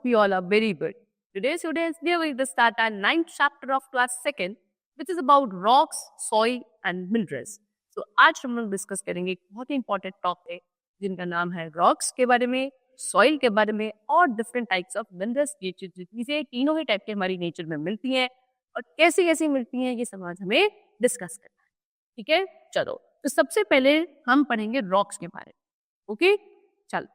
hope you all are very good. Today, students, we are going to start our 9th chapter of class 2nd, which is about rocks, soil and minerals. So, आज हम लोग discuss करेंगे एक बहुत ही important topic जिनका नाम है rocks के बारे में, सॉइल के बारे में और डिफरेंट टाइप्स ऑफ मिनरल्स की चीजें तीनों ही टाइप के हमारी नेचर में मिलती हैं और कैसी कैसी मिलती हैं ये सब आज हमें डिस्कस करना है. ठीक है, चलो. तो सबसे पहले हम पढ़ेंगे रॉक्स के बारे में. ओके, चलो.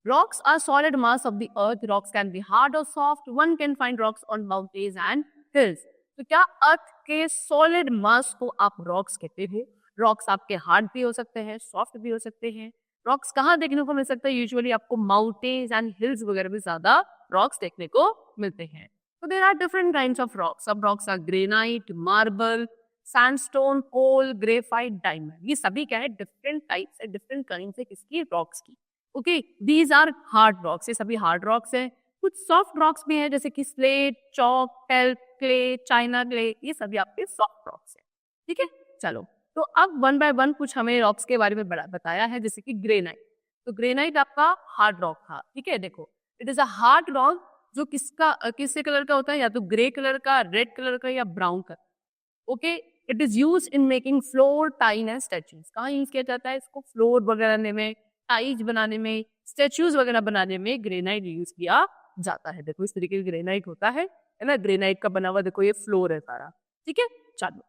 Rocks are solid mass of the earth. Rocks can be hard or soft. One can find rocks on mountains and hills. तो क्या अर्थ के सॉलिड मास को आप रॉक्स कहते हैं? रॉक्स आपके हार्ड भी हो सकते हैं, सॉफ्ट भी हो सकते हैं. रॉक्स कहाँ देखने को मिल सकता है? यूजुअली आपको माउंटेन्स एंड हिल्स वगैरह में ज्यादा रॉक्स देखने को मिलते हैं. तो there are different kinds of rocks. सब rocks are granite, marble, sandstone, coal, graphite, diamond. ये सभी क्या है? डिफरेंट टाइप्स है, डिफरेंट काइंड्स है किसकी? रॉक्स की. Okay, these are hard rocks. ये सभी हार्ड रॉक्स हैं. कुछ सॉफ्ट रॉक्स भी हैं जैसे कि slate, chalk, talc, clay, china clay. ये सभी आपके सॉफ्ट रॉक्स हैं. ठीक है, चलो. तो अब वन बाय वन कुछ हमें रॉक्स के बारे में बताया है, जैसे कि ग्रेनाइट. तो ग्रेनाइट आपका हार्ड रॉक था. ठीक है, देखो, it is a hard rock जो किसके कलर का होता है? या तो ग्रे कलर का, रेड कलर का या brown colour. Okay, it is use in making floor, टाइन एंड स्टैचूज. कहाँ यूज किया जाता है इसको? फ्लोर वगैरह में, टाइज बनाने में, स्टैचूज वगैरह बनाने में ग्रेनाइट यूज किया जाता है. देखो, इस तरीके का ग्रेनाइट होता है ना, ग्रेनाइट का बना हुआ. देखो, ये फ्लोर है सारा. ठीक है, चलो.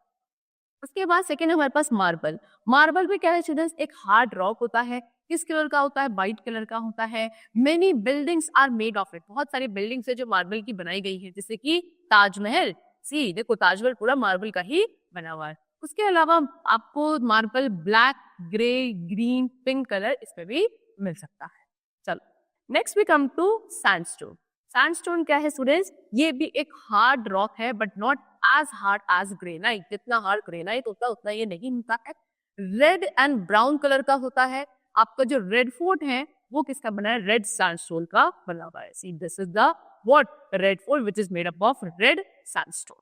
उसके बाद सेकेंड हमारे पास मार्बल. मार्बल भी क्या है स्टूडेंट्स? एक हार्ड रॉक होता है. किस कलर का होता है? व्हाइट कलर का होता है. Many buildings are made of it. बहुत सारी बिल्डिंग्स है जो मार्बल की बनाई गई है, जैसे कि ताजमहल. सी देखो, ताजमहल पूरा मार्बल का ही बना हुआ है. उसके अलावा आपको marble black, grey, green, pink colour इसमें भी मिल सकता है. चलो, next we come to sandstone. Sandstone क्या है स्टूडेंट्स? ये भी एक हार्ड रॉक है, but not as hard as granite. जितना हार्ड ग्रेनाइट होता है उतना ये नहीं होता है. रेड एंड ब्राउन कलर का होता है. आपका जो रेड फोर्ट है वो किसका बना है? रेड सैंडस्टोन का बना हुआ है. See, this is the what? Red Fort which is made up of red sandstone.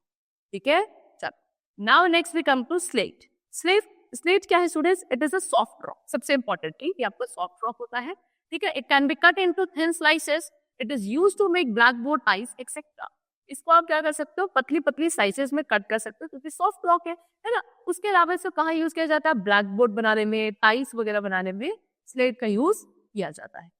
ठीक है, चलो. Now next we come to slate. Slate क्या है students? It is a soft rock. सबसे इंपॉर्टेंटली ये आपका सॉफ्ट रॉक होता है. ठीक है, it can be cut into thin slices. It is used to make blackboard, tiles etcetera. इसको आप क्या कर सकते हो? पतली पतली स्लाइसेस में कट कर सकते हो क्योंकि सॉफ्ट रॉक है ना. उसके अलावा इसको कहाँ यूज किया जाता है? ब्लैक बोर्ड बनाने में, टाइल्स वगैरह बनाने में स्लेट का यूज किया जाता है.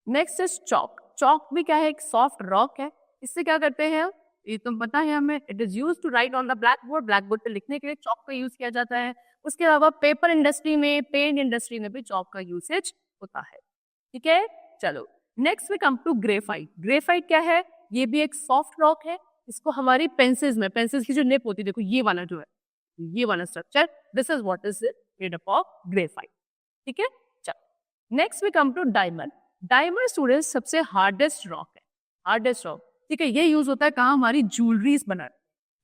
Next is chalk. चॉक भी क्या है? एक सॉफ्ट रॉक है. इससे क्या करते हैं? ये तो पता है हमें. It is use to write on the blackboard. Blackboard पे लिखने के लिए चॉक का यूज किया जाता है. उसके अलावा पेपर इंडस्ट्री में, पेंट इंडस्ट्री में भी चॉक का यूसेज होता है. ठीक है, चलो. Next we come to graphite. Graphite क्या है? ये भी एक सॉफ्ट रॉक है. इसको हमारी पेंसिल्स की जो निप होती है, देखो ये वाला जो है, ये वाला structure, this is what is made up of graphite. ठीक है, चलो. Next we come to diamond. Diamond students सबसे हार्डेस्ट रॉक है. Hardest rock. ठीक है, ये यूज होता है कहाँ? हमारी ज्वेलरीज बनाने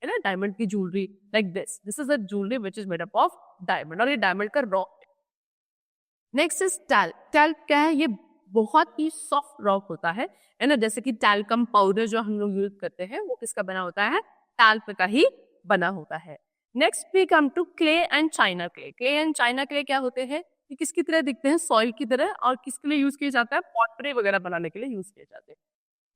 है ना, डायमंड की jewellery like this is a jewellery which is made up of diamond, और ये डायमंड का रॉक है. Next is talc. टैल्क क्या है? ये बहुत ही सॉफ्ट रॉक होता है ना, जैसे कि टैल्कम पाउडर जो हम लोग यूज करते हैं वो किसका बना होता है? टैल्क का ही बना होता है. Next we come to clay and china clay. Clay and china clay क्या होते हैं? ये किसकी तरह दिखते हैं? सॉइल की तरह. और किसके लिए यूज किया जाता है? पॉटरी वगैरह बनाने के लिए यूज किए जाते हैं.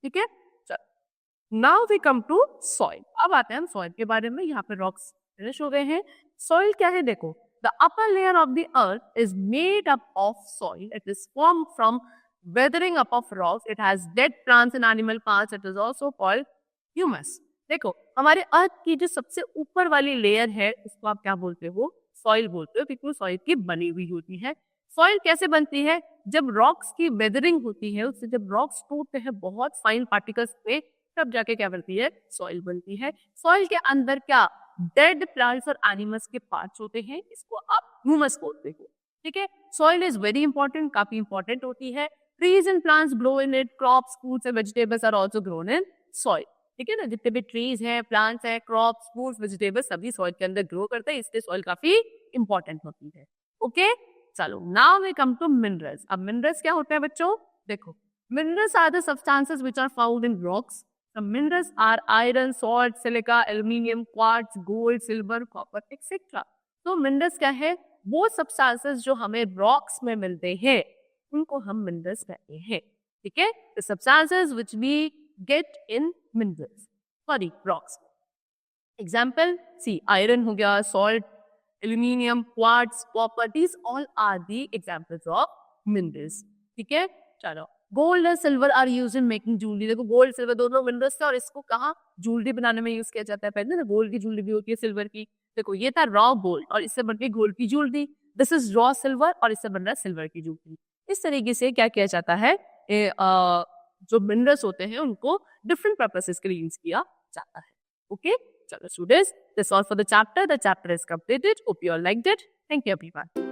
ठीक है, चलो. Now we come to soil. अब आते हैं हम सॉइल के बारे में. यहाँ पे रॉक्स फिनिश हो गए हैं. सॉइल क्या है? देखो, the upper layer of the earth is made up of soil. It is formed from weathering up of rocks. It has dead plants and animal parts. It is also called humus. देखो, हमारे अर्थ की जो सबसे ऊपर वाली layer है उसको आप क्या बोलते हो? सॉइल बोलते हो, क्योंकि सॉइल की बनी हुई होती है. सॉइल कैसे बनती है? जब रॉक्स की वेदरिंग होती है, उससे जब रॉक्स टूटते हैं बहुत फाइन पार्टिकल्स पे, तब जाके क्या बनती है? सॉइल बनती है. सॉइल के अंदर क्या? डेड प्लांट्स और एनिमल्स के पार्ट्स होते हैं. इसको आप ह्यूमस बोलते हो. ठीक है, सॉइल इज वेरी इंपॉर्टेंट, काफी इंपॉर्टेंट होती है. Trees and plants grow in it. Crops, fruits and vegetables are also grown in soil. ठीक है ना, जितने भी ट्रीज हैं, प्लांट्स हैं, क्रॉप्स, फ्रूट्स, वेजिटेबल्स सभी सॉइल के अंदर ग्रो करते हैं. इसलिए सॉइल काफी इंपॉर्टेंट होती है. ओके, चलो. Now we come to minerals. अब मिनरल्स क्या होते हैं बच्चों? देखो, minerals are the substances which are found in rocks. The minerals are iron, salt, silica, aluminium, quartz, gold, silver, copper, etc. तो मिनरल्स क्या है? वो सब्सटेंसेस जो हमें रॉक्स में मिलते हैं उनको हम मिनरल्स कहते हैं. ठीक है, the substances which we get in minerals, sorry rocks. Example see, iron हो गया, salt, aluminium, quartz, copper, these all are the examples of minerals. ठीक है, चलो, गोल्ड और silver are used in making jewellery. देखो गोल्ड सिल्वर दोनों minerals थे और इसको कहाँ ज्वेलरी बनाने में यूज किया जाता है। पहले ना गोल्ड की ज्वेलरी भी होती है सिल्वर की। देखो ये था रॉ गोल्ड और इससे बन गई गोल्ड की jewellery. This is raw silver और इससे बन रहा है सिल्वर की ज्वेलरी। इस तरीके से क्या किया जाता है, जो मिनरल्स होते हैं उनको डिफरेंट पर्पसेस के लिए यूज किया जाता है। ओके, चलो students, that's all for the chapter. The chapter is completed. Hope you all liked it. Thank you everyone.